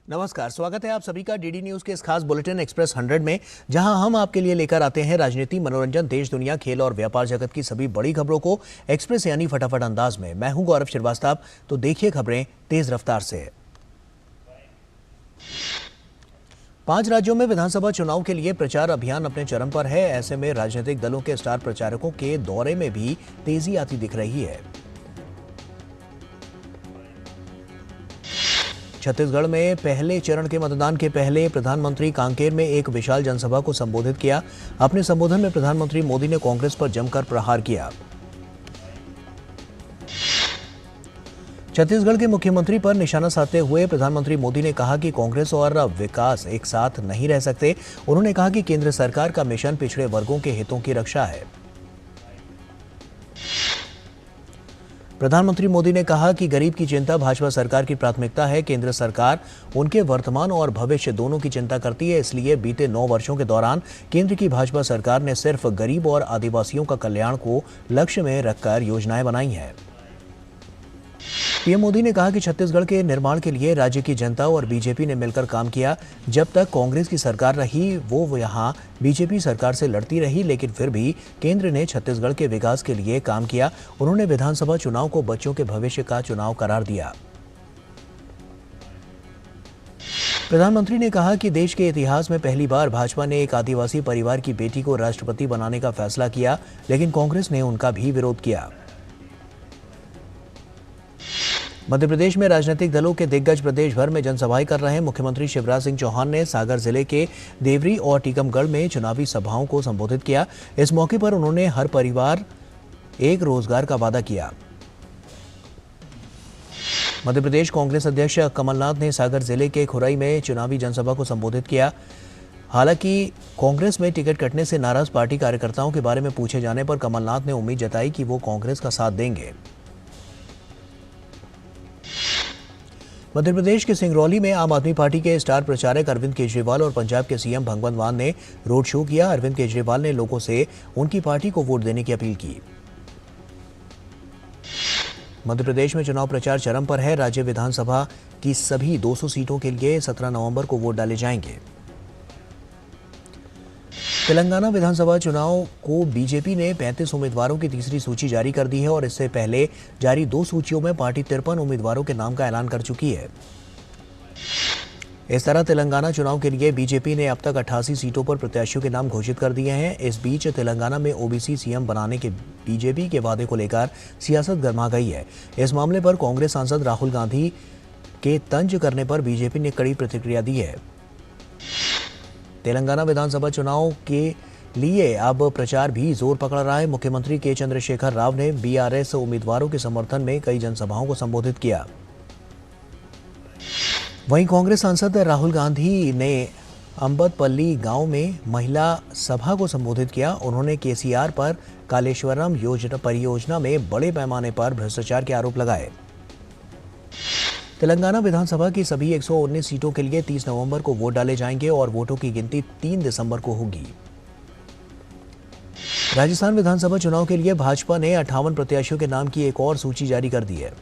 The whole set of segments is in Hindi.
नमस्कार, स्वागत है आप सभी का डीडी न्यूज के इस खास बुलेटिन एक्सप्रेस 100 में, जहां हम आपके लिए लेकर आते हैं राजनीति, मनोरंजन, देश दुनिया, खेल और व्यापार जगत की सभी बड़ी खबरों को एक्सप्रेस यानी फटाफट अंदाज में। मैं हूं गौरव श्रीवास्तव। तो देखिए खबरें तेज रफ्तार से। 5 राज्यों में विधानसभा चुनाव के लिए प्रचार अभियान अपने चरम पर है। ऐसे में राजनीतिक दलों के स्टार प्रचारकों के दौरे में भी तेजी आती दिख रही है। छत्तीसगढ़ में पहले चरण के मतदान के पहले प्रधानमंत्री कांकेर में एक विशाल जनसभा को संबोधित किया। अपने संबोधन में प्रधानमंत्री मोदी ने कांग्रेस पर जमकर प्रहार किया। छत्तीसगढ़ के मुख्यमंत्री पर निशाना साधते हुए प्रधानमंत्री मोदी ने कहा कि कांग्रेस और विकास एक साथ नहीं रह सकते। उन्होंने कहा कि केंद्र सरकार का मिशन पिछड़े वर्गों के हितों की रक्षा है। प्रधानमंत्री मोदी ने कहा कि गरीब की चिंता भाजपा सरकार की प्राथमिकता है। केंद्र सरकार उनके वर्तमान और भविष्य दोनों की चिंता करती है। इसलिए बीते 9 वर्षों के दौरान केंद्र की भाजपा सरकार ने सिर्फ गरीब और आदिवासियों का कल्याण को लक्ष्य में रखकर योजनाएं बनाई हैं। पीएम मोदी ने कहा कि छत्तीसगढ़ के निर्माण के लिए राज्य की जनता और बीजेपी ने मिलकर काम किया। जब तक कांग्रेस की सरकार रही वो यहां बीजेपी सरकार से लड़ती रही, लेकिन फिर भी केंद्र ने छत्तीसगढ़ के विकास के लिए काम किया। उन्होंने विधानसभा चुनाव को बच्चों के भविष्य का चुनाव करार दिया। प्रधानमंत्री ने कहा कि देश के इतिहास में पहली बार भाजपा ने एक आदिवासी परिवार की बेटी को राष्ट्रपति बनाने का फैसला किया, लेकिन कांग्रेस ने उनका भी विरोध किया। मध्य प्रदेश में राजनीतिक दलों के दिग्गज प्रदेश भर में जनसभाएं कर रहे हैं। मुख्यमंत्री शिवराज सिंह चौहान ने सागर जिले के देवरी और टीकमगढ़ में चुनावी सभाओं को संबोधित किया। इस मौके पर उन्होंने हर परिवार एक रोजगार का वादा किया। मध्य प्रदेश कांग्रेस अध्यक्ष कमलनाथ ने सागर जिले के खुरई में चुनावी जनसभा को संबोधित किया। हालांकि कांग्रेस में टिकट कटने से नाराज पार्टी कार्यकर्ताओं के बारे में पूछे जाने पर कमलनाथ ने उम्मीद जताई कि वो कांग्रेस का साथ देंगे। मध्य प्रदेश के सिंगरौली में आम आदमी पार्टी के स्टार प्रचारक अरविंद केजरीवाल और पंजाब के सीएम भगवंत मान ने रोड शो किया। अरविंद केजरीवाल ने लोगों से उनकी पार्टी को वोट देने की अपील की। मध्य प्रदेश में चुनाव प्रचार चरम पर है। राज्य विधानसभा की सभी 200 सीटों के लिए 17 नवंबर को वोट डाले जाएंगे। तेलंगाना विधानसभा चुनाव को बीजेपी ने 35 उम्मीदवारों की तीसरी सूची जारी कर दी है और इससे पहले जारी 2 सूचियों में पार्टी 53 उम्मीदवारों के नाम का ऐलान कर चुकी है। इस तरह तेलंगाना चुनाव के लिए बीजेपी ने अब तक 88 सीटों पर प्रत्याशियों के नाम घोषित कर दिए हैं। इस बीच तेलंगाना में ओबीसी सीएम बनाने के बीजेपी के वादे को लेकर सियासत गर्मा गई है। इस मामले पर कांग्रेस सांसद राहुल गांधी के तंज करने पर बीजेपी ने कड़ी प्रतिक्रिया दी है। तेलंगाना विधानसभा चुनाव के लिए अब प्रचार भी जोर पकड़ रहा है। मुख्यमंत्री के चंद्रशेखर राव ने बीआरएस उम्मीदवारों के समर्थन में कई जनसभाओं को संबोधित किया। वहीं कांग्रेस सांसद राहुल गांधी ने अंबतपल्ली गांव में महिला सभा को संबोधित किया। उन्होंने केसीआर पर कालेश्वरम परियोजना में बड़े पैमाने पर भ्रष्टाचार के आरोप लगाए। तेलंगाना विधानसभा की सभी 119 सीटों के लिए 30 नवंबर को वोट डाले जाएंगे और वोटों की गिनती 3 दिसंबर को होगी। राजस्थान विधानसभा चुनाव के लिए भाजपा ने 58 प्रत्याशियों के नाम की एक और सूची जारी कर दी है।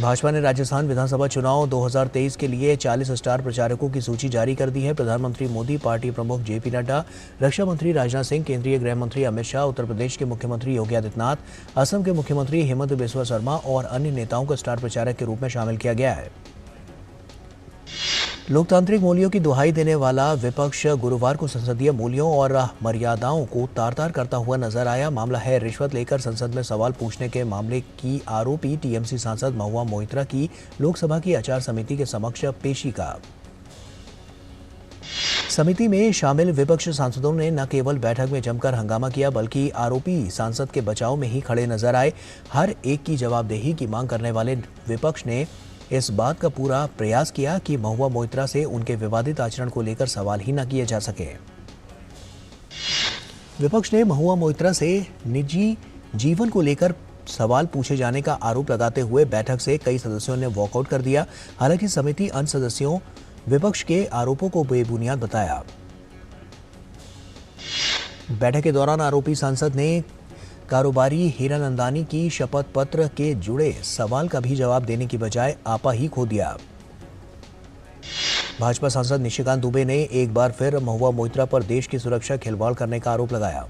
भाजपा ने राजस्थान विधानसभा चुनाव 2023 के लिए 40 स्टार प्रचारकों की सूची जारी कर दी है। प्रधानमंत्री मोदी, पार्टी प्रमुख जेपी नड्डा, रक्षा मंत्री राजनाथ सिंह, केंद्रीय गृह मंत्री अमित शाह, उत्तर प्रदेश के मुख्यमंत्री योगी आदित्यनाथ, असम के मुख्यमंत्री हेमंत बिस्वा शर्मा और अन्य नेताओं को स्टार प्रचारक के रूप में शामिल किया गया है। लोकतांत्रिक मूल्यों की दुहाई देने वाला विपक्ष गुरुवार को संसदीय मूल्यों और मर्यादाओं को तार-तार करता हुआ नजर आया। मामला है रिश्वत लेकर संसद में सवाल पूछने के मामले की आरोपी टीएमसी सांसद महुआ मोइत्रा की लोकसभा की आचार समिति के समक्ष पेशी का। समिति में शामिल विपक्ष सांसदों ने न केवल बैठक में जमकर हंगामा किया, बल्कि आरोपी सांसद के बचाव में ही खड़े नजर आए। हर एक की जवाबदेही की मांग करने वाले विपक्ष ने इस बात का पूरा प्रयास किया कि महुआ मोइत्रा से उनके विवादित आचरण को लेकर सवाल ही न किए जा सके। विपक्ष ने महुआ मोइत्रा से निजी जीवन को लेकर सवाल पूछे जाने का आरोप लगाते हुए बैठक से कई सदस्यों ने वॉकआउट कर दिया। हालांकि समिति अन्य सदस्यों विपक्ष के आरोपों को बेबुनियाद बताया। बैठक के दौरान आरोपी सांसद ने कारोबारी हीरानंदानी की शपथ पत्र के जुड़े सवाल का भी जवाब देने की बजाय आपा ही खो दिया। भाजपा सांसद निशिकांत दुबे ने एक बार फिर महुआ मोइत्रा पर देश की सुरक्षा खिलवाड़ करने का आरोप लगाया।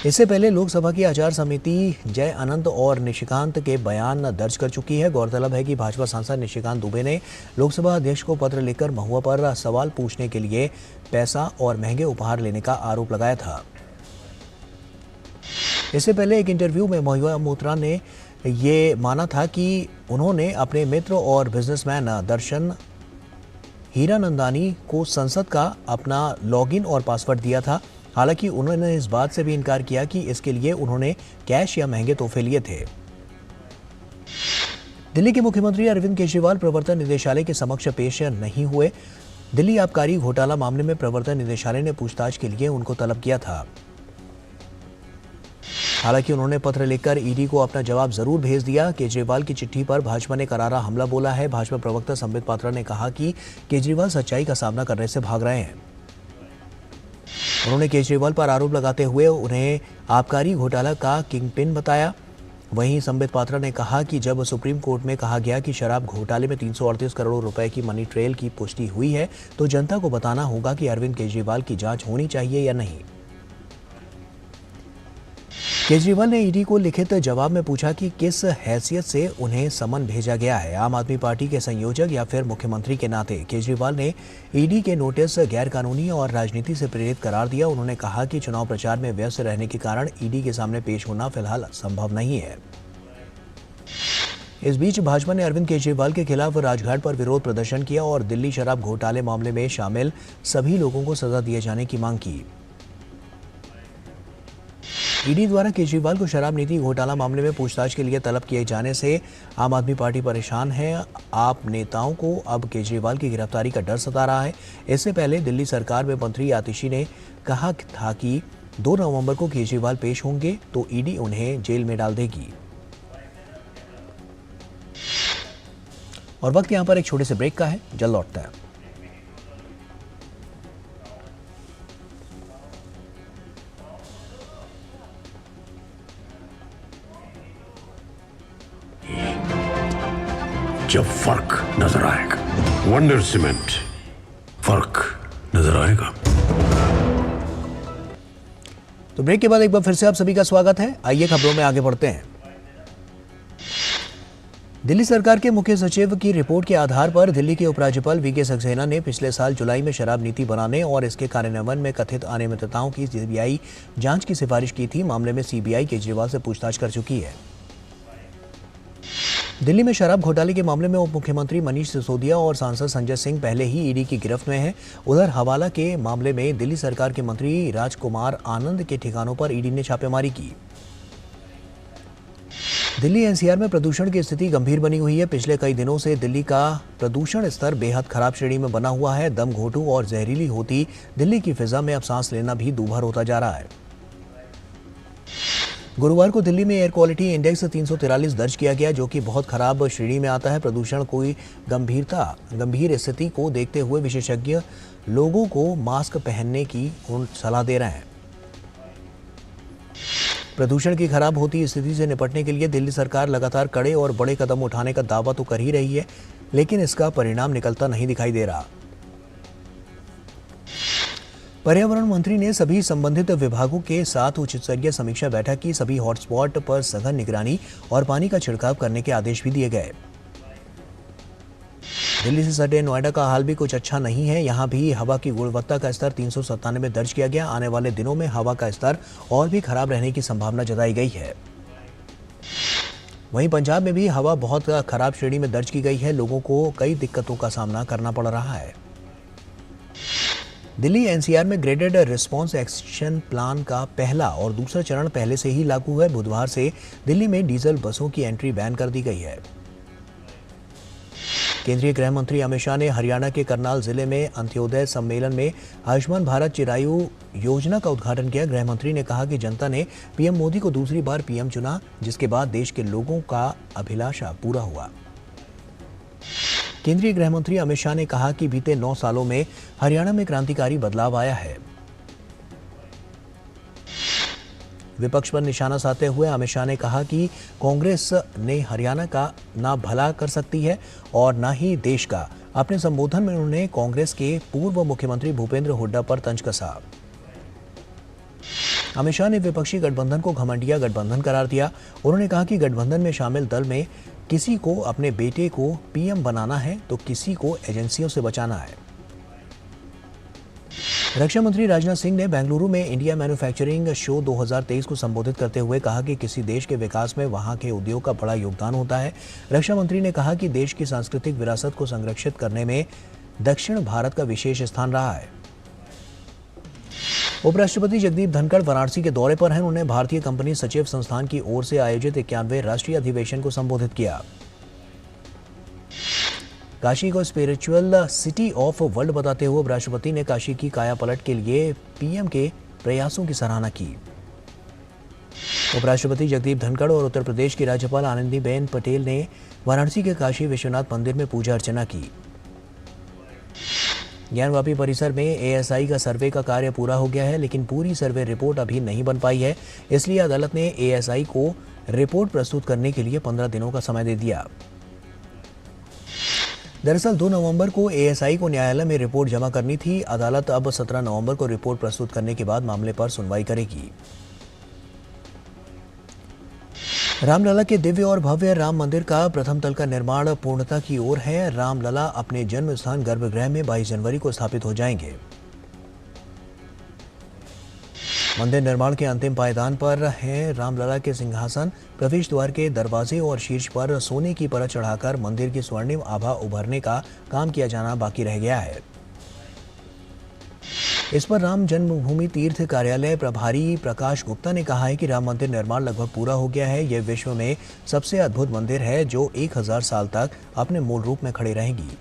इससे पहले लोकसभा की आचार समिति जय अनंत और निशिकांत के बयान दर्ज कर चुकी है। गौरतलब है कि भाजपा सांसद निशिकांत दुबे ने लोकसभा अध्यक्ष को पत्र लिखकर महुआ पर सवाल पूछने के लिए पैसा और महंगे उपहार लेने का आरोप लगाया था। इससे पहले एक इंटरव्यू में महुआ मोइत्रा ने ये माना था कि उन्होंने अपने मित्र और बिजनेसमैन दर्शन हीरानंदानी को संसद का अपना लॉगिन और पासवर्ड दिया था। हालांकि उन्होंने इस बात से भी इनकार किया कि इसके लिए उन्होंने कैश या महंगे तोहफे लिए थे। दिल्ली के मुख्यमंत्री अरविंद केजरीवाल प्रवर्तन निदेशालय के समक्ष पेश नहीं हुए। दिल्ली आबकारी घोटाला मामले में प्रवर्तन निदेशालय ने पूछताछ के लिए उनको तलब किया था। हालांकि उन्होंने पत्र लिखकर ईडी को अपना जवाब जरूर भेज दिया। केजरीवाल की चिट्ठी पर भाजपा ने करारा हमला बोला है। भाजपा प्रवक्ता संबित पात्रा ने कहा कि केजरीवाल सच्चाई का सामना करने से भाग रहे हैं। उन्होंने केजरीवाल पर आरोप लगाते हुए उन्हें आबकारी घोटाला का किंगपिन बताया। वहीं संबित पात्रा ने कहा कि जब सुप्रीम कोर्ट में कहा गया कि शराब घोटाले में 338 करोड़ रुपए की मनी ट्रेल की पुष्टि हुई है, तो जनता को बताना होगा कि अरविंद केजरीवाल की जांच होनी चाहिए या नहीं। केजरीवाल ने ईडी को लिखित जवाब में पूछा कि किस हैसियत से उन्हें समन भेजा गया है, आम आदमी पार्टी के संयोजक या फिर मुख्यमंत्री के नाते। केजरीवाल ने ईडी के नोटिस गैरकानूनी और राजनीति से प्रेरित करार दिया। उन्होंने कहा कि चुनाव प्रचार में व्यस्त रहने के कारण ईडी के सामने पेश होना फिलहाल संभव नहीं है। इस बीच भाजपा ने अरविंद केजरीवाल के खिलाफ राजघाट पर विरोध प्रदर्शन किया और दिल्ली शराब घोटाले मामले में शामिल सभी लोगों को सजा दिए जाने की मांग की। ईडी द्वारा केजरीवाल को शराब नीति घोटाला मामले में पूछताछ के लिए तलब किए जाने से आम आदमी पार्टी परेशान है। आप नेताओं को अब केजरीवाल की गिरफ्तारी का डर सता रहा है। इससे पहले दिल्ली सरकार में मंत्री आतिशी ने कहा था कि 2 नवंबर को केजरीवाल पेश होंगे तो ईडी उन्हें जेल में डाल देगी। और वक्त यहां पर एक छोटे से ब्रेक का है, जल्द लौटता है। जब फर्क नजर आएगा, वंडर सीमेंट, फर्क नजर आएगा। तो ब्रेक के बाद एक बार फिर से आप सभी का स्वागत है। आइए खबरों में आगे बढ़ते हैं। दिल्ली सरकार के मुख्य सचिव की रिपोर्ट के आधार पर दिल्ली के उपराज्यपाल वीके सक्सेना ने पिछले साल जुलाई में शराब नीति बनाने और इसके कार्यान्वयन में कथित अनियमितताओं की सीबीआई जांच की सिफारिश की थी। मामले में सीबीआई केजरीवाल से पूछताछ कर चुकी है। दिल्ली में शराब घोटाले के मामले में उप मुख्यमंत्री मनीष सिसोदिया और सांसद संजय सिंह पहले ही ईडी की गिरफ्त में हैं। उधर हवाला के मामले में दिल्ली सरकार के मंत्री राजकुमार आनंद के ठिकानों पर ईडी ने छापेमारी की। दिल्ली एनसीआर में प्रदूषण की स्थिति गंभीर बनी हुई है। पिछले कई दिनों से दिल्ली का प्रदूषण स्तर बेहद खराब श्रेणी में बना हुआ है। दम घोटू और जहरीली होती दिल्ली की फिजा में अब सांस लेना भी दूभर होता जा रहा है। गुरुवार को दिल्ली में एयर क्वालिटी इंडेक्स 343 दर्ज किया गया, जो कि बहुत खराब श्रेणी में आता है। प्रदूषण की गंभीर स्थिति को देखते हुए विशेषज्ञ लोगों को मास्क पहनने की सलाह दे रहे हैं। प्रदूषण की खराब होती स्थिति से निपटने के लिए दिल्ली सरकार लगातार कड़े और बड़े कदम उठाने का दावा तो कर ही रही है, लेकिन इसका परिणाम निकलता नहीं दिखाई दे रहा। पर्यावरण मंत्री ने सभी संबंधित विभागों के साथ उच्च स्तरीय समीक्षा बैठक की। सभी हॉटस्पॉट पर सघन निगरानी और पानी का छिड़काव करने के आदेश भी दिए गए। दिल्ली से सटे नोएडा का हाल भी कुछ अच्छा नहीं है। यहां भी हवा की गुणवत्ता का स्तर 397 दर्ज किया गया। आने वाले दिनों में हवा का स्तर और भी खराब रहने की संभावना जताई गई है। वहीं पंजाब में भी हवा बहुत खराब श्रेणी में दर्ज की गई है। लोगों को कई दिक्कतों का सामना करना पड़ रहा है। दिल्ली एनसीआर में ग्रेडेड रिस्पांस एक्शन प्लान का पहला और दूसरा चरण पहले से ही लागू है। बुधवार से दिल्ली में डीजल बसों की एंट्री बैन कर दी गई है। केंद्रीय गृह मंत्री अमित शाह ने हरियाणा के करनाल जिले में अंत्योदय सम्मेलन में आयुष्मान भारत चिरायु योजना का उद्घाटन किया। गृह मंत्री ने कहा कि जनता ने पीएम मोदी को दूसरी बार पीएम चुना, जिसके बाद देश के लोगों का अभिलाषा पूरा हुआ। केंद्रीय गृह मंत्री अमित शाह ने कहा कि बीते 9 सालों में हरियाणा में क्रांतिकारी बदलाव आया है। विपक्ष पर निशाना साधते हुए अमित शाह ने कहा कि कांग्रेस ने हरियाणा का ना भला कर सकती है और ना ही देश का। अपने संबोधन में उन्होंने कांग्रेस के पूर्व मुख्यमंत्री भूपेंद्र हुड्डा पर तंज कसा। अमित शाह ने विपक्षी गठबंधन को घमंडिया गठबंधन करार दिया। उन्होंने कहा कि गठबंधन में शामिल दल में किसी को अपने बेटे को पीएम बनाना है तो किसी को एजेंसियों से बचाना है। रक्षा मंत्री राजनाथ सिंह ने बेंगलुरु में इंडिया मैन्युफैक्चरिंग शो 2023 को संबोधित करते हुए कहा कि किसी देश के विकास में वहां के उद्योग का बड़ा योगदान होता है। रक्षा मंत्री ने कहा कि देश की सांस्कृतिक विरासत को संरक्षित करने में दक्षिण भारत का विशेष स्थान रहा है। उपराष्ट्रपति जगदीप धनखड़ वाराणसी के दौरे पर हैं। उन्होंने भारतीय कंपनी सचिव संस्थान की ओर से आयोजित 91वें राष्ट्रीय अधिवेशन को संबोधित किया। काशी को स्पिरिचुअल सिटी ऑफ वर्ल्ड बताते हुए उपराष्ट्रपति ने काशी की काया पलट के लिए पीएम के प्रयासों की सराहना की। उपराष्ट्रपति जगदीप धनखड़ और उत्तर प्रदेश की राज्यपाल आनंदीबेन पटेल ने वाराणसी के काशी विश्वनाथ मंदिर में पूजा अर्चना की। ज्ञानवापी परिसर में एएसआई का सर्वे का कार्य पूरा हो गया है, लेकिन पूरी सर्वे रिपोर्ट अभी नहीं बन पाई है। इसलिए अदालत ने एएसआई को रिपोर्ट प्रस्तुत करने के लिए 15 दिनों का समय दे दिया। दरअसल 2 नवंबर को एएसआई को न्यायालय में रिपोर्ट जमा करनी थी। अदालत अब 17 नवंबर को रिपोर्ट प्रस्तुत करने के बाद मामले पर सुनवाई करेगी। रामलला के दिव्य और भव्य राम मंदिर का प्रथम तल का निर्माण पूर्णता की ओर है। रामलला अपने जन्म स्थान गर्भगृह में 22 जनवरी को स्थापित हो जाएंगे। मंदिर निर्माण के अंतिम पायदान पर है। रामलला के सिंहासन, प्रवेश द्वार के दरवाजे और शीर्ष पर सोने की परत चढ़ाकर मंदिर की स्वर्णिम आभा उभरने का काम किया जाना बाकी रह गया है। इस पर राम जन्मभूमि तीर्थ कार्यालय प्रभारी प्रकाश गुप्ता ने कहा है कि राम मंदिर निर्माण लगभग पूरा हो गया है। यह विश्व में सबसे अद्भुत मंदिर है जो 1000 साल तक अपने मूल रूप में खड़ी रहेगी।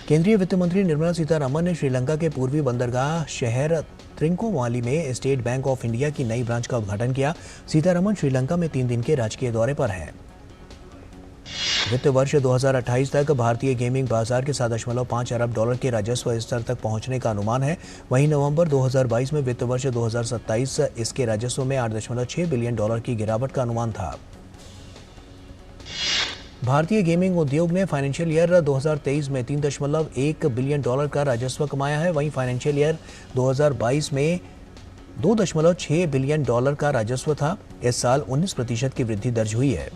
केंद्रीय वित्त मंत्री निर्मला सीतारमण ने श्रीलंका के पूर्वी बंदरगाह शहर त्रिंकोमाली में स्टेट बैंक ऑफ इंडिया की नई ब्रांच का उद्घाटन किया। सीतारमण श्रीलंका में 3 दिन के राजकीय दौरे पर हैं। वित्त वर्ष 2028 तक भारतीय गेमिंग बाजार के 7.5 अरब डॉलर के राजस्व स्तर तक पहुंचने का अनुमान है। वहीं नवंबर 2022 में वित्त वर्ष 2027 इसके राजस्व में 8.6 बिलियन डॉलर की गिरावट का अनुमान था। भारतीय गेमिंग उद्योग ने फाइनेंशियल ईयर 2023 में 3.1 बिलियन डॉलर का राजस्व कमाया है। वहीं फाइनेंशियल ईयर 2022 में 2.6 बिलियन डॉलर का राजस्व था। इस साल 19% की वृद्धि दर्ज हुई है।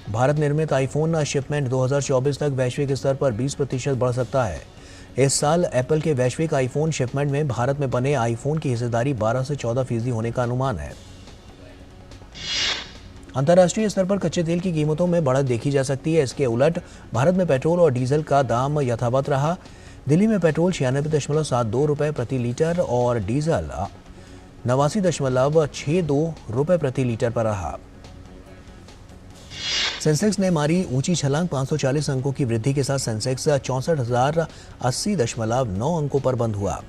भारत निर्मित आईफोन शिपमेंट 2024 तक वैश्विक स्तर पर 20% बढ़ सकता है। इस साल एप्पल के वैश्विक आईफोन शिपमेंट में भारत में बने आईफोन की हिस्सेदारी 12 से 14% होने का अनुमान है। अंतर्राष्ट्रीय स्तर पर कच्चे तेल की कीमतों में बढ़त देखी जा सकती है। इसके उलट भारत में पेट्रोल और डीजल का दाम यथावत रहा। दिल्ली में पेट्रोल 96.72 रुपये प्रति लीटर और डीजल 89.62 रुपये प्रति लीटर पर रहा। सेंसेक्स ने मारी ऊंची छलांग। 540 अंकों की वृद्धि के साथ सेंसेक्स 64,080.9 अंकों पर बंद हुआ।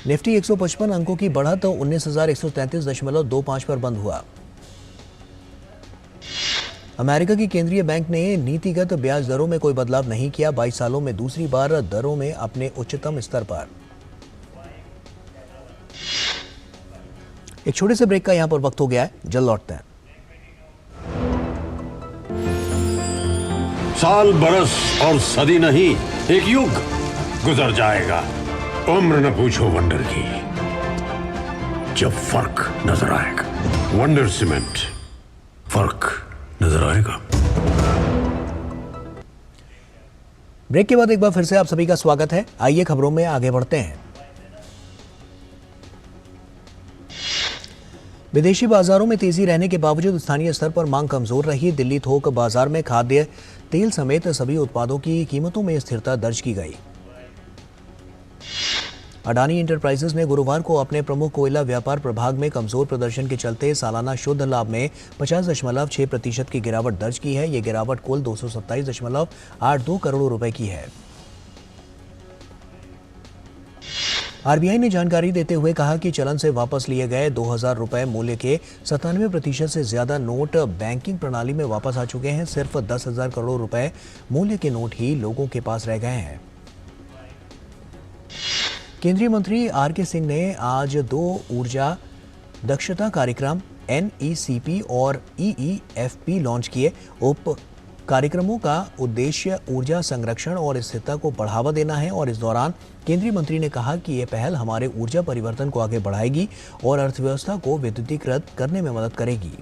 निफ्टी 155 अंकों की बढ़त 19,133.25 पर बंद हुआ। अमेरिका की केंद्रीय बैंक ने नीतिगत ब्याज दरों में कोई बदलाव नहीं किया। 22 सालों में दूसरी बार दरों में अपने उच्चतम स्तर पर। एक छोटे से ब्रेक का यहां पर वक्त हो गया है, जल्द लौटते हैं। साल, बरस और सदी नहीं, एक युग गुजर जाएगा। उम्र न पूछो वंडर की, जब फर्क नजर आएगा। वंडर सीमेंट, फर्क नजर आएगा। ब्रेक के बाद एक बार फिर से आप सभी का स्वागत है। आइए खबरों में आगे बढ़ते हैं। विदेशी बाजारों में तेजी रहने के बावजूद स्थानीय स्तर पर मांग कमजोर रही। दिल्ली थोक बाजार में खाद्य तेल समेत सभी उत्पादों की कीमतों में स्थिरता दर्ज की गई। अडानी इंटरप्राइजेज ने गुरुवार को अपने प्रमुख कोयला व्यापार प्रभाग में कमजोर प्रदर्शन के चलते सालाना शुद्ध लाभ में 50.6% की गिरावट दर्ज की है। यह गिरावट कुल 227.82 करोड़ रुपए की है। आरबीआई ने जानकारी देते हुए कहा कि चलन से वापस लिए गए 2000 रुपए मूल्य के 97% से ज्यादा नोट बैंकिंग प्रणाली में वापस आ चुके हैं। सिर्फ 10,000 करोड़ रुपए मूल्य के नोट ही लोगों के पास रह गए हैं। केंद्रीय मंत्री आर के सिंह ने आज 2 ऊर्जा दक्षता कार्यक्रम NECP और EEFP लॉन्च किए। उप कार्यक्रमों का उद्देश्य ऊर्जा संरक्षण और स्थिरता को बढ़ावा देना है और इस दौरान केंद्रीय मंत्री ने कहा कि ये पहल हमारे ऊर्जा परिवर्तन को आगे बढ़ाएगी और अर्थव्यवस्था को विद्युतीकृत करने में मदद करेगी।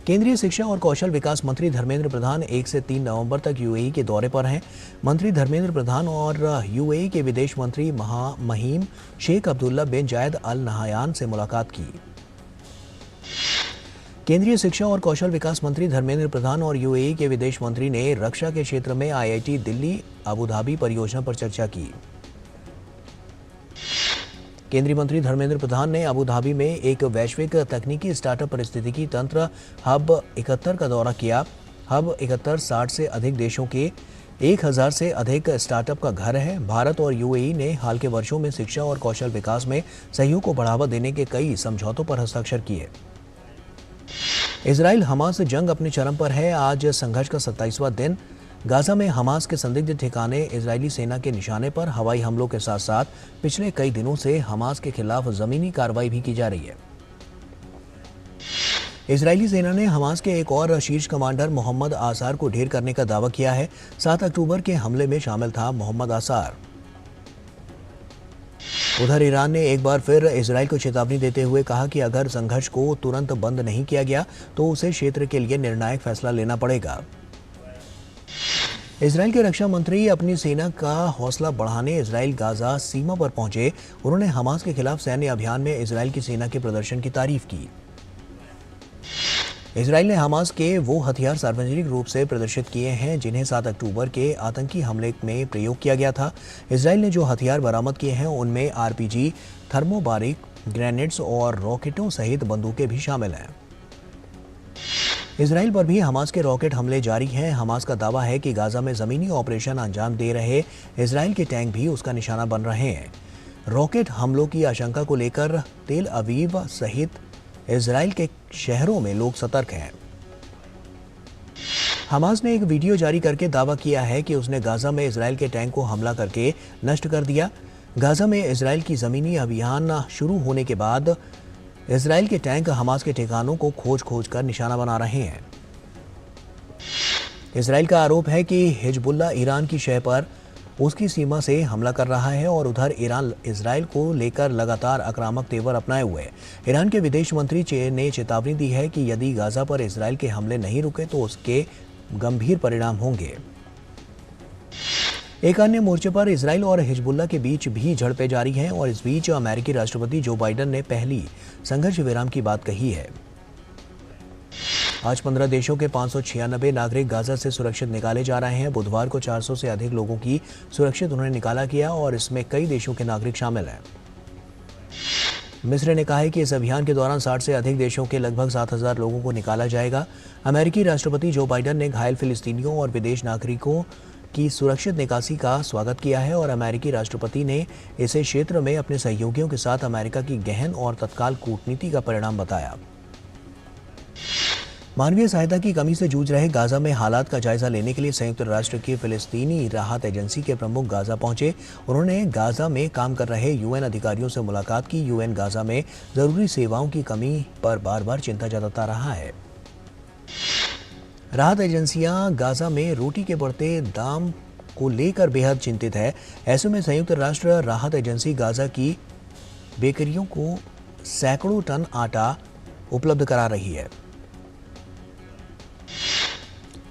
केंद्रीय शिक्षा और कौशल विकास मंत्री धर्मेंद्र प्रधान 1 से 3 नवंबर तक UAE के दौरे पर हैं। मंत्री धर्मेंद्र प्रधान और UAE के विदेश मंत्री महिम शेख अब्दुल्ला बिन जायद अल नहायान से मुलाकात की। केंद्रीय शिक्षा और कौशल विकास मंत्री धर्मेंद्र प्रधान और UAE के विदेश मंत्री ने रक्षा के क्षेत्र में IIT दिल्ली अबू धाबी परियोजना पर चर्चा की। केंद्रीय मंत्री धर्मेंद्र प्रधान ने अबू धाबी में एक वैश्विक तकनीकी स्टार्टअप पारिस्थितिकी तंत्र हब 71 का दौरा किया। हब 71 60 से अधिक देशों के 1000 से अधिक स्टार्टअप का घर है। भारत और UAE ने हाल के वर्षों में शिक्षा और कौशल विकास में सहयोग को बढ़ावा देने के कई समझौतों पर हस्ताक्षर किए। इजराइल हमास जंग अपने चरम पर है। आज संघर्ष का 27वां दिन। गाजा में हमास के संदिग्ध ठिकाने इजरायली सेना के निशाने पर हवाई हमलों के साथ साथ पिछले कई दिनों से हमास के खिलाफ जमीनी कार्रवाई भी की जा रही है। इजरायली सेना ने हमास के एक और शीर्ष कमांडर मोहम्मद आसार को ढेर करने का दावा किया है। 7 अक्टूबर के हमले में शामिल था मोहम्मद आसार। उधर ईरान ने एक बार फिर इजराइल को चेतावनी देते हुए कहा कि अगर संघर्ष को तुरंत बंद नहीं किया गया तो उसे क्षेत्र के लिए निर्णायक फैसला लेना पड़ेगा। इजराइल के रक्षा मंत्री अपनी सेना का हौसला बढ़ाने इजराइल गाजा सीमा पर पहुंचे। उन्होंने हमास के खिलाफ सैन्य अभियान में इजराइल की सेना के प्रदर्शन की तारीफ की। इजराइल ने हमास के वो हथियार सार्वजनिक रूप से प्रदर्शित किए हैं जिन्हें 7 अक्टूबर के आतंकी हमले में प्रयोग किया गया था। इजराइल ने जो हथियार बरामद किए हैं उनमें RPG, थर्मोबारिक ग्रेनेड्स और रॉकेटों सहित बंदूकें भी शामिल हैं। इजराइल पर भी हमास के रॉकेट हमले जारी हैं। हमास का दावा है कि गाजा में जमीनी ऑपरेशन अंजाम दे रहे इजराइल के टैंक भी उसका निशाना बन रहे हैं। रॉकेट हमलों की आशंका को लेकर तेल अवीव सहित इजराइल के शहरों में लोग सतर्क हैं। हमास ने एक वीडियो जारी करके दावा किया है कि उसने गाजा में इजराइल के टैंक को हमला करके नष्ट कर दिया। गाजा में इजराइल की जमीनी अभियान शुरू होने के बाद इजराइल के टैंक हमास के ठिकानों को खोज कर निशाना बना रहे हैं। इजराइल का आरोप है कि हिजबुल्लाह ईरान की शह पर उसकी सीमा से हमला कर रहा है और उधर ईरान इजराइल को लेकर लगातार आक्रामक तेवर अपनाए हुए है। ईरान के विदेश मंत्री ने चेतावनी दी है कि यदि गाजा पर इजराइल के हमले नहीं रुके तो उसके गंभीर परिणाम होंगे। एक अन्य मोर्चे पर इजराइल और हिजबुल्लाह के बीच भी झड़पें जारी हैं और इस बीच अमेरिकी राष्ट्रपति जो बाइडेन ने पहली संघर्ष विराम की बात कही है। आज 15 देशों के 596 नागरिक गाजा से सुरक्षित निकाले जा रहे हैं। बुधवार को 400 से अधिक लोगों की सुरक्षित उन्हें निकाला गया और इसमें कई देशों के नागरिक शामिल हैं। मिस्र ने कहा है कि इस अभियान के दौरान 60 से अधिक देशों के लगभग 7000 लोगों को निकाला जाएगा। अमेरिकी राष्ट्रपति जो बाइडेन ने घायल फिलिस्तीनियों और विदेश नागरिकों की सुरक्षित निकासी का स्वागत किया है और अमेरिकी राष्ट्रपति ने इसे क्षेत्र में अपने सहयोगियों के साथ अमेरिका की गहन और तत्काल कूटनीति का परिणाम बताया। मानवीय सहायता की कमी से जूझ रहे गाजा में हालात का जायजा लेने के लिए संयुक्त राष्ट्र की फिलिस्तीनी राहत एजेंसी के प्रमुख गाजा पहुंचे। उन्होंने गाजा में काम कर रहे UN अधिकारियों से मुलाकात की। UN गाजा में जरूरी सेवाओं की कमी पर बार बार चिंता जताता रहा है। राहत एजेंसियां गाजा में रोटी के बढ़ते दाम को लेकर बेहद चिंतित है। ऐसे में संयुक्त राष्ट्र राहत एजेंसी गाजा की बेकरियों को सैकड़ों टन आटा उपलब्ध करा रही है।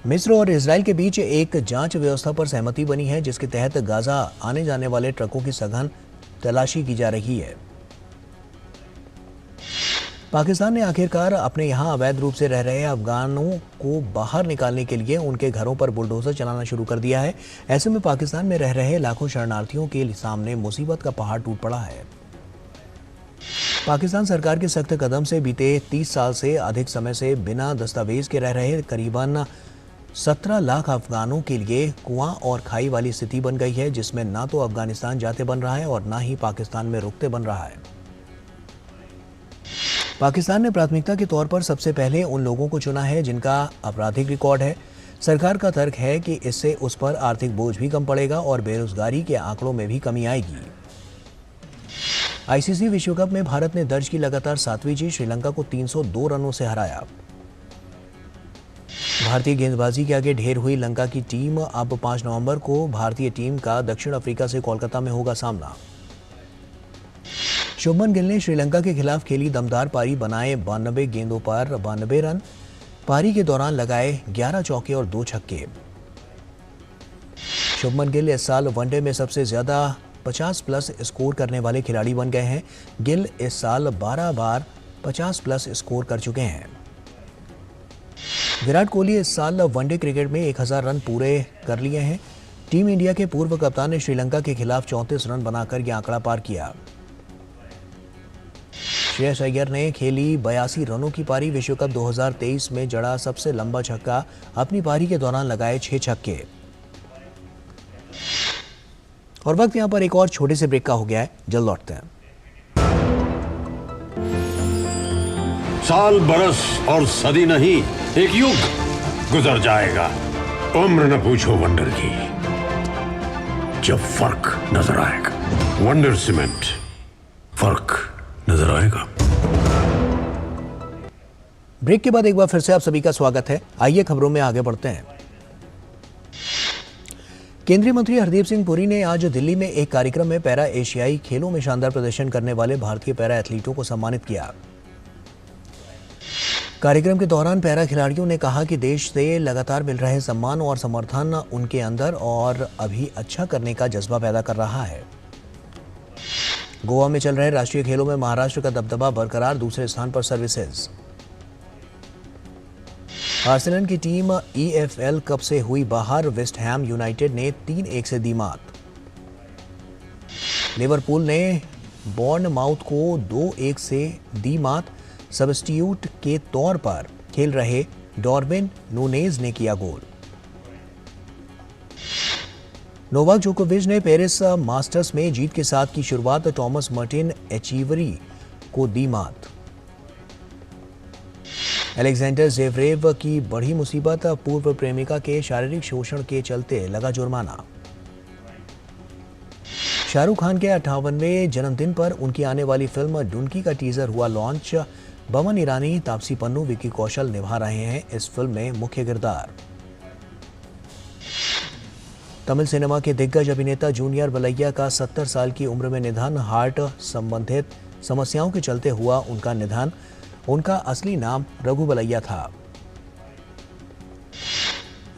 मिस्र और इजराइल के बीच एक जांच व्यवस्था पर सहमति बनी है जिसके तहत गाजा आने जाने वाले ट्रकों की सघन तलाशी की जा रही है। पाकिस्तान ने आखिरकार अपने यहां अवैध रूप से रह रहे अफगानों को बाहर निकालने के लिए उनके घरों पर बुलडोजर चलाना शुरू कर दिया है। ऐसे में पाकिस्तान में रह रहे लाखों शरणार्थियों के सामने मुसीबत का पहाड़ टूट पड़ा है। पाकिस्तान सरकार के सख्त कदम से बीते 30 साल से अधिक समय से बिना दस्तावेज के रह रहे करीबन 17 लाख अफगानों के लिए कुआं और खाई वाली स्थिति बन गई है, जिसमें ना तो अफगानिस्तान जाते बन रहा है और ना ही पाकिस्तान में रुकते बन रहा है। पाकिस्तान ने प्राथमिकता के तौर पर सबसे पहले उन लोगों को चुना है जिनका आपराधिक रिकॉर्ड है। सरकार का तर्क है कि इससे उस पर आर्थिक बोझ भी कम पड़ेगा और बेरोजगारी के आंकड़ों में भी कमी आएगी। आईसीसी विश्व कप में भारत ने दर्ज की लगातार 7वीं जीत, श्रीलंका को 302 रनों से हराया। भारतीय गेंदबाजी के आगे ढेर हुई लंका की टीम। अब 5 नवंबर को भारतीय टीम का दक्षिण अफ्रीका से कोलकाता में होगा सामना। शुभमन गिल ने श्रीलंका के खिलाफ खेली दमदार पारी, बनाए 92 गेंदों पर 92 रन। पारी के दौरान लगाए 11 चौके और 2 छक्के। शुभमन गिल इस साल वनडे में सबसे ज्यादा 50 प्लस स्कोर करने वाले खिलाड़ी बन गए हैं। गिल इस साल 12 बार 50 प्लस स्कोर कर चुके हैं। विराट कोहली इस साल वनडे क्रिकेट में 1000 रन पूरे कर लिए हैं। टीम इंडिया के पूर्व कप्तान ने श्रीलंका के खिलाफ 34 रन बनाकर यह आंकड़ा पार किया। श्रेयस अय्यर ने खेली 82 रनों की पारी, विश्व कप 2023 में जड़ा सबसे लंबा छक्का। अपनी पारी के दौरान लगाए 6 छक्के। और वक्त यहां पर एक और छोटे से ब्रेक का हो गया है, जल्द लौटते हैं। साल, बरस और सदी नहीं, एक युग गुजर जाएगा। उम्र न पूछो वंडर की, जब फर्क नजर आएगा। वंडर सीमेंट, फर्क नजर आएगा। ब्रेक के बाद एक बार फिर से आप सभी का स्वागत है। आइए खबरों में आगे बढ़ते हैं। केंद्रीय मंत्री हरदीप सिंह पुरी ने आज दिल्ली में एक कार्यक्रम में पैरा एशियाई खेलों में शानदार प्रदर्शन करने वाले भारतीय पैरा एथलीटों को सम्मानित किया। कार्यक्रम के दौरान पैरा खिलाड़ियों ने कहा कि देश से लगातार मिल रहे सम्मान और समर्थन उनके अंदर और अभी अच्छा करने का जज्बा पैदा कर रहा है। गोवा में चल रहे राष्ट्रीय खेलों में महाराष्ट्र का दबदबा बरकरार, दूसरे स्थान पर सर्विसेज। आर्सेनल की टीम EFL कप से हुई बाहर, वेस्ट हैम यूनाइटेड ने 3-1 से दी मात। लिवरपूल ने बॉर्नमाउथ को 2-1 से दी मात। सबस्टिट्यूट के तौर पर खेल रहे डार्विन नूनेज ने किया गोल। नोवाक जोकोविच ने पेरिस मास्टर्स में जीत के साथ की शुरुआत, टॉमस मार्टिन एचीवरी को दी मात। अलेक्जेंडर ज़ेवरेव की बड़ी मुसीबत, पूर्व प्रेमिका के शारीरिक शोषण के चलते लगा जुर्माना। शाहरुख खान के 58वें जन्मदिन पर उनकी आने वाली फिल्म डुनकी का टीजर हुआ लॉन्च। बमन ईरानी, तापसी पन्नू, विकी कौशल निभा रहे हैं इस फिल्म में मुख्य किरदार। तमिल सिनेमा के दिग्गज अभिनेता जूनियर बलैया का 70 साल की उम्र में निधन। हार्ट संबंधित समस्याओं के चलते हुआ उनका निधन। उनका असली नाम रघु बलैया था।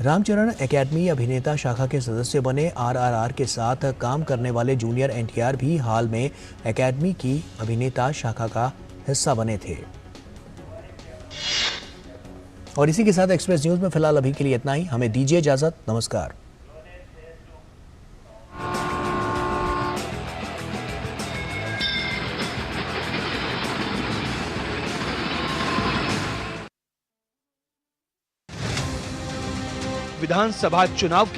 रामचरण एकेडमी अभिनेता शाखा के सदस्य बने। RRR के साथ काम करने वाले जूनियर NTR भी हाल में एकेडमी की अभिनेता शाखा का हिस्सा बने थे। और इसी के साथ एक्सप्रेस न्यूज में फिलहाल अभी के लिए इतना ही। हमें दीजिए इजाजत। नमस्कार। विधानसभा चुनाव की